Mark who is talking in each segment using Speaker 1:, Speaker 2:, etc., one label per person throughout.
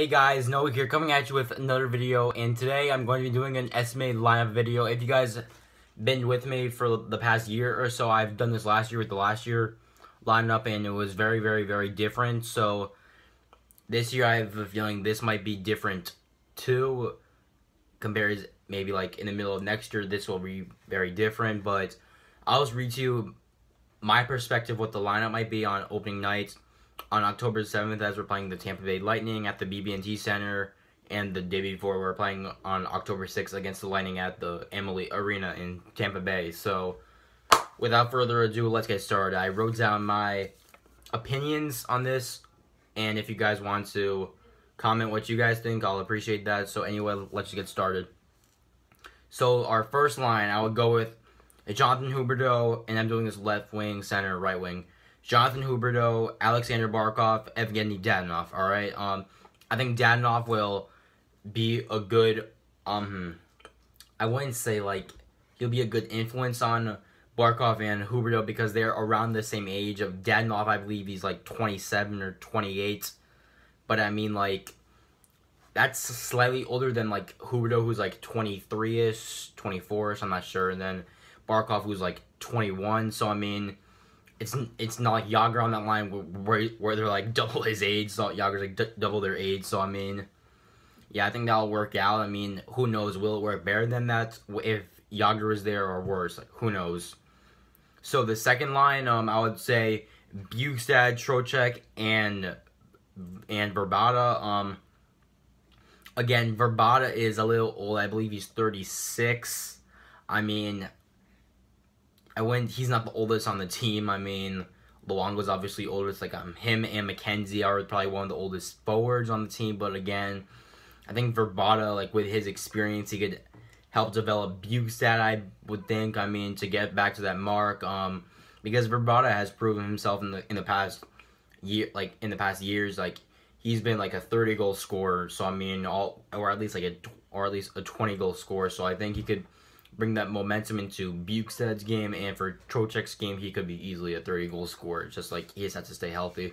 Speaker 1: Hey guys, Noah here, coming at you with another video, and today I'm going to be doing an estimated lineup video. If you guys been with me for the past year or so, I've done this last year with the last year lineup, and it was very different. So this year I have a feeling this might be different too, compared maybe like in the middle of next year. This will be very different, but I'll just read to you my perspective what the lineup might be on opening night on October 7th, as we're playing the Tampa Bay Lightning at the BB&T Center, and the day before we're playing on October 6th against the Lightning at the Amalie Arena in Tampa Bay. So without further ado, let's get started. I wrote down my opinions on this, and if you guys want to comment what you guys think, I'll appreciate that. So anyway, let's get started. So our first line, I would go with Jonathan Huberdeau, and I'm doing this left wing, center, right wing. Jonathan Huberdeau, Alexander Barkov, Evgeny Dadonov, alright? I think Dadonov will be a good, I wouldn't say, like, he'll be a good influence on Barkov and Huberdeau because they're around the same age. Of Dadonov, I believe he's, like, 27 or 28. But, I mean, like, that's slightly older than, like, Huberdeau, who's, like, 23-ish, 24-ish, I'm not sure. And then Barkov, who's, like, 21. So, I mean, it's not like Yager on that line where they're like double his age. So Yager's like double their age. So I mean, yeah, I think that'll work out. I mean, who knows? Will it work better than that if Yager is there, or worse? Like, who knows? So the second line, I would say Bjugstad, Trocheck, and Vrbata. Again, Vrbata is a little old. I believe he's 36. I mean, he's not the oldest on the team. I mean, Luongo's obviously oldest. Like, him and McKenzie are probably one of the oldest forwards on the team. But again, I think Vrbata, like, with his experience, he could help develop Bjugstad, I would think. I mean, to get back to that mark, because Vrbata has proven himself in the past year, like in the past years, like he's been like a 30-goal scorer. So I mean, or at least a 20-goal scorer. So I think he could bring that momentum into Bjugstad's game, and for Trocheck's game, he could be easily a 30-goal scorer. Just like he just has to stay healthy.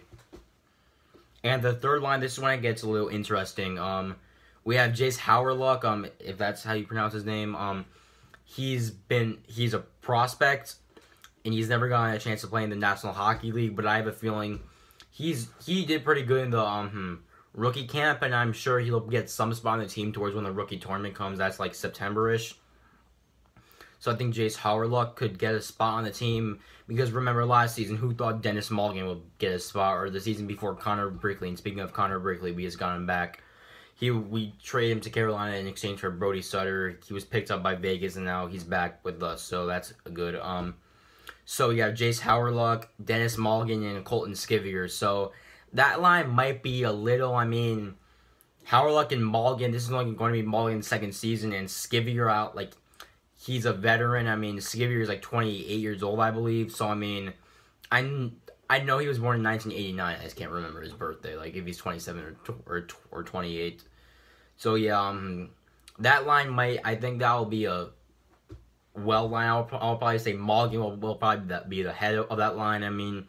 Speaker 1: And the third line, this is when it gets a little interesting. We have Jayce Hawryluk, if that's how you pronounce his name. He's a prospect, and he's never gotten a chance to play in the National Hockey League. But I have a feeling he did pretty good in the rookie camp, and I'm sure he'll get some spot on the team towards when the rookie tournament comes. That's like September-ish. So I think Jayce Hawryluk could get a spot on the team, because remember last season, who thought Dennis Mulligan would get a spot, or the season before Connor Brickley? And speaking of Connor Brickley, we just got him back. We traded him to Carolina in exchange for Brody Sutter. He was picked up by Vegas, and now he's back with us, so that's good. So you have Jayce Hawryluk, Dennis Mulligan, and Colton Sceviour. So that line might be a little, I mean, Hawryluk and Mulligan, this is only going to be Mulligan's second season, and Sceviour out, like, he's a veteran. I mean, Sceviour is like 28 years old, I believe. So, I mean, I know he was born in 1989. I just can't remember his birthday, like if he's 27 or 28. So, yeah, that line I think that will be a well line. I'll probably say Mulligan will probably be the head of that line. I mean,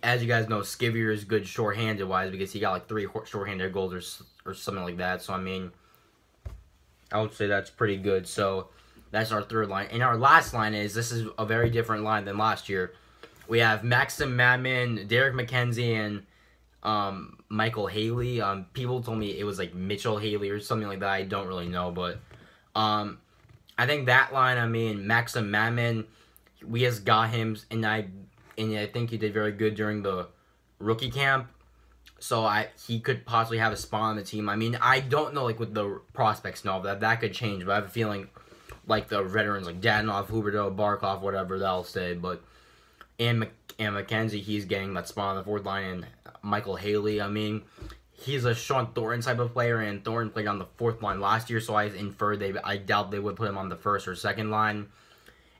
Speaker 1: as you guys know, Sceviour is good shorthanded-wise because he got like 3 shorthanded goals or something like that. So, I mean, I would say that's pretty good. So that's our third line. And our last line this is a very different line than last year. We have Maxim Madman, Derek McKenzie, and Michael Haley. People told me it was like Mitchell Haley or something like that. I don't really know. But I think that line, I mean, Maxim Madman, we just got him, and I think he did very good during the rookie camp. So he could possibly have a spot on the team. I mean, I don't know, like, with the prospects and all that could change. But I have a feeling, like, the veterans, like Dadonov, Huberdeau, Barkov, whatever they'll say. But and McKenzie, he's getting that spot on the fourth line. And Michael Haley, I mean, he's a Sean Thornton type of player, and Thornton played on the fourth line last year, so I inferred I doubt they would put him on the first or second line.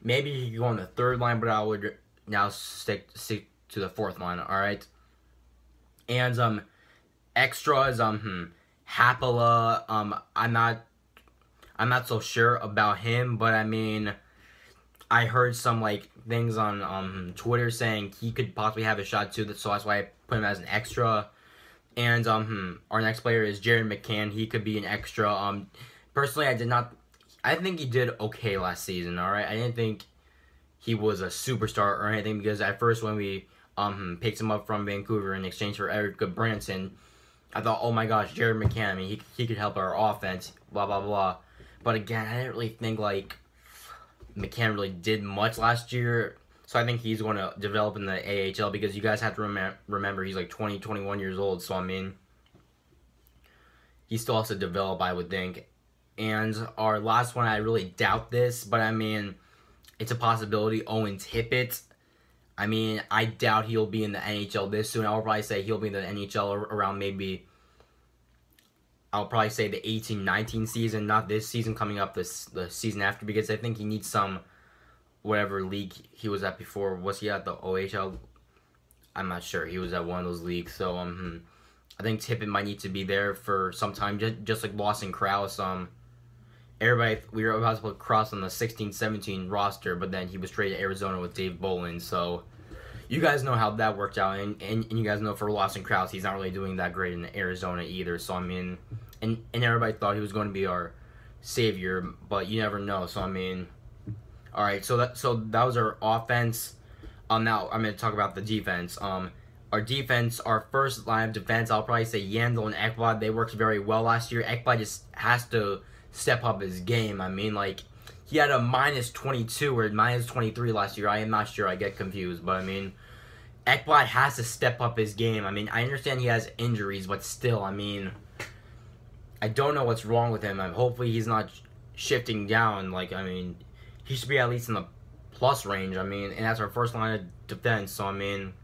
Speaker 1: Maybe he could go on the third line, but I would now stick to the fourth line. All right. And extras, Haapala, I'm not so sure about him, but I mean, I heard some like things on Twitter saying he could possibly have a shot too, so that's why I put him as an extra. And our next player is Jared McCann. He could be an extra. Personally, I think he did okay last season. All right, I didn't think he was a superstar or anything because at first when we picked him up from Vancouver in exchange for Eric Branson, I thought, oh my gosh, Jared McCann. I mean, he could help our offense. Blah blah blah. But again, I didn't really think like McCann really did much last year. So I think he's going to develop in the AHL because you guys have to remember he's like 20, 21 years old. So, I mean, he still has to develop, I would think. And our last one, I really doubt this, but I mean, it's a possibility. Owen Tippett. I mean, I doubt he'll be in the NHL this soon. I'll probably say he'll be in the NHL around maybe, I'll probably say the 18-19 season, not this season coming up, the season after, because I think he needs some, whatever league he was at before. Was he at the OHL? I'm not sure. He was at one of those leagues. So, I think Tippett might need to be there for some time, just like Lawson Crouse. Everybody, we were about to put Crouse on the 16-17 roster, but then he was traded to Arizona with Dave Bolland. So, you guys know how that worked out, and you guys know for Lawson Crouse, he's not really doing that great in Arizona either. So, I mean, and everybody thought he was going to be our savior, but you never know. So, I mean, all right. So that was our offense. Now I'm going to talk about the defense. Our defense, our first line of defense, I'll probably say Yandel and Ekblad. They worked very well last year. Ekblad just has to step up his game. I mean, like, he had a -22 or -23 last year. I am not sure. I get confused. But, I mean, Ekblad has to step up his game. I mean, I understand he has injuries, but still, I mean, I don't know what's wrong with him. Hopefully he's not shifting down. Like, I mean, he should be at least in the plus range. I mean, and that's our first line of defense. So, I mean,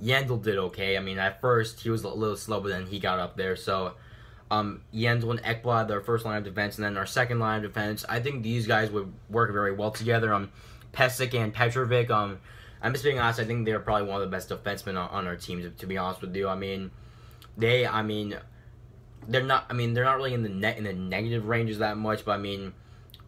Speaker 1: Yandel did okay. I mean, at first, he was a little slow, but then he got up there. So, Yandel and Ekblad, their first line of defense, and then our second line of defense, I think these guys would work very well together. Pysyk and Petrovic, I'm just being honest, I think they're probably one of the best defensemen on our team, to be honest with you. I mean, they're not really in the negative ranges that much, but I mean,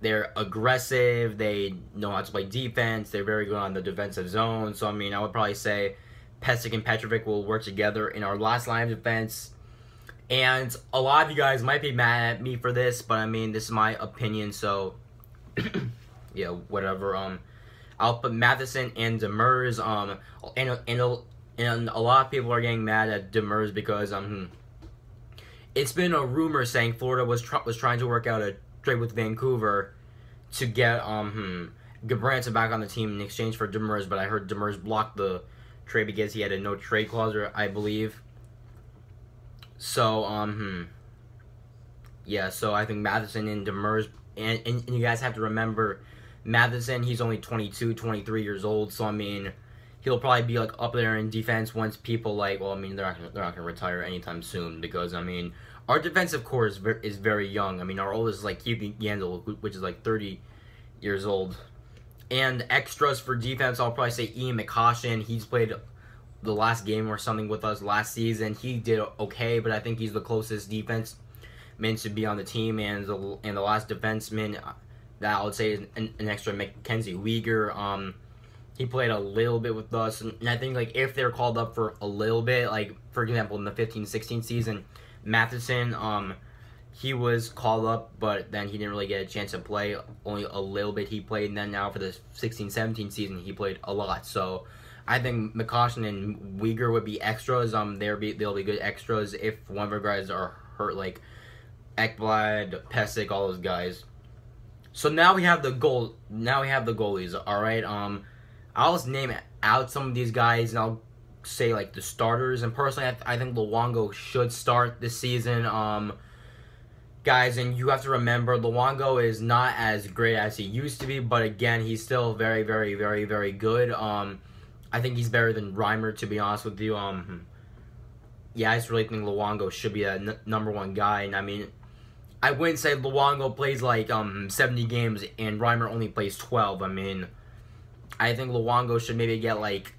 Speaker 1: they're aggressive, they know how to play defense, they're very good on the defensive zone. So, I mean, I would probably say Pysyk and Petrovic will work together in our last line of defense. And a lot of you guys might be mad at me for this, but I mean, this is my opinion, so yeah, whatever. I'll put Matheson and Demers. And a lot of people are getting mad at Demers because it's been a rumor saying Florida was trying to work out a trade with Vancouver to get Gudbranson back on the team in exchange for Demers, but I heard Demers blocked the trade because he had a no trade clause, I believe. So, yeah, so I think Matheson and Demers, and you guys have to remember, Matheson, he's only 22, 23 years old, so, I mean, he'll probably be, like, up there in defense once people, like, well, I mean, they're not going to retire anytime soon, because, I mean, our defensive core is very young. I mean, our oldest is, like, Keith Yandel, which is, like, 30 years old. And extras for defense, I'll probably say Ian McCoshen. He's played the last game or something with us last season. He did okay, but I think he's the closest defenseman to be on the team. And the last defenseman that I would say is an extra, Mackenzie Weegar. He played a little bit with us, and I think like if they're called up for a little bit, like for example in the 15-16 season, Matheson, he was called up, but then he didn't really get a chance to play. Only a little bit he played, and then now for the 16-17 season, he played a lot. So I think McCoshen and Weegar would be extras. They'll be good extras if one of our guys are hurt, like Ekblad, Pysyk, all those guys. So now we have the goalies. All right. I'll just name out some of these guys, and I'll say like the starters. And personally, I think Luongo should start this season. Guys, and you have to remember, Luongo is not as great as he used to be, but again, he's still very, very, very, very good. I think he's better than Reimer, to be honest with you. Yeah, I just really think Luongo should be a number one guy. And I mean, I wouldn't say Luongo plays like 70 games and Reimer only plays 12. I mean, I think Luongo should maybe get like,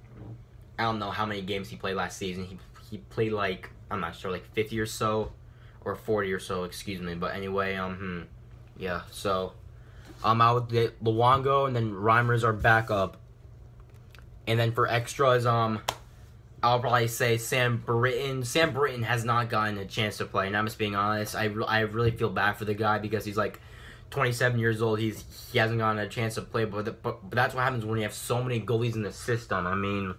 Speaker 1: I don't know how many games he played last season. He played like, I'm not sure, like 50 or so, or 40 or so, excuse me. But anyway, yeah. So, I would get Luongo, and then Reimer's our backup. And then for extras, I'll probably say Sam Britton. Sam Britton has not gotten a chance to play, and I'm just being honest. I really feel bad for the guy because he's like 27 years old. He hasn't gotten a chance to play, but that's what happens when you have so many goalies in the system. I mean,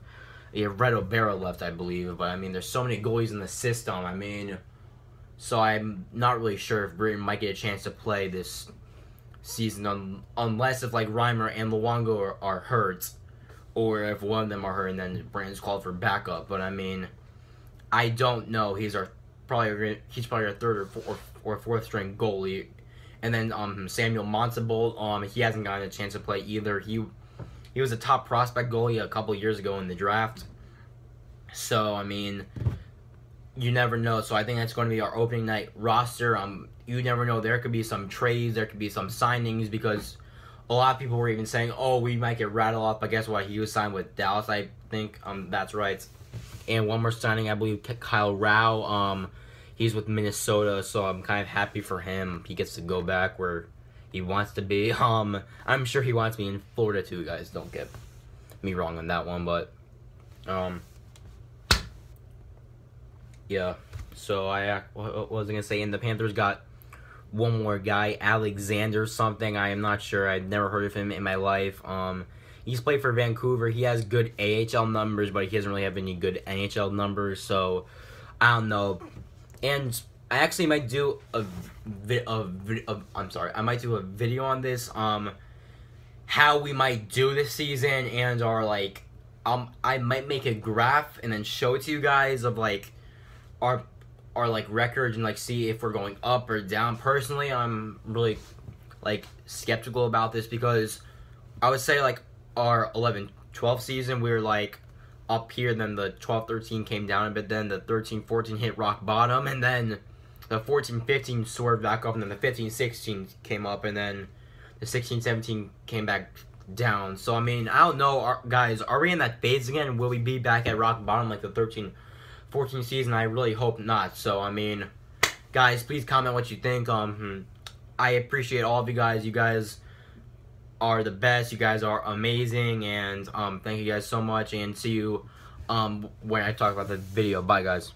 Speaker 1: you have Red O'Bara left, I believe, but I mean, there's so many goalies in the system. I mean, so I'm not really sure if Britton might get a chance to play this season, unless if like Reimer and Luongo are hurt. Or if one of them are hurt, and then Brandon's called for backup. But I mean, I don't know. He's probably our third or fourth string goalie. And then Samuel Montembeault, he hasn't gotten a chance to play either. He was a top prospect goalie a couple years ago in the draft. So I mean, you never know. So I think that's going to be our opening night roster. You never know. There could be some trades. There could be some signings because a lot of people were even saying, oh, we might get rattled off, but guess what? He was signed with Dallas, I think. That's right. And one more signing, I believe, Kyle Rao. He's with Minnesota, so I'm kind of happy for him. He gets to go back where he wants to be. I'm sure he wants me in Florida too, guys. Don't get me wrong on that one, but yeah. So what was I gonna say? And the Panthers got one more guy, Alexander something. I am not sure. I've never heard of him in my life. He's played for Vancouver. He has good AHL numbers, but he doesn't really have any good NHL numbers. So I don't know. And I actually might do I might do a video on this. How we might do this season and I might make a graph and then show it to you guys of like our records and like see if we're going up or down. Personally, I'm really like skeptical about this because I would say like our 11-12 season we were like up here, then the 12-13 came down a bit, then the 13-14 hit rock bottom, and then the 14-15 soared back up, and then the 15-16 came up, and then the 16-17 came back down. So I mean, I don't know, guys, are we in that phase again? Will we be back at rock bottom like the 13-14 season? I really hope not. So I mean, guys, please comment what you think. I appreciate all of you guys. You guys are the best. You guys are amazing, and thank you guys so much, and see you when I talk about the video. Bye, guys.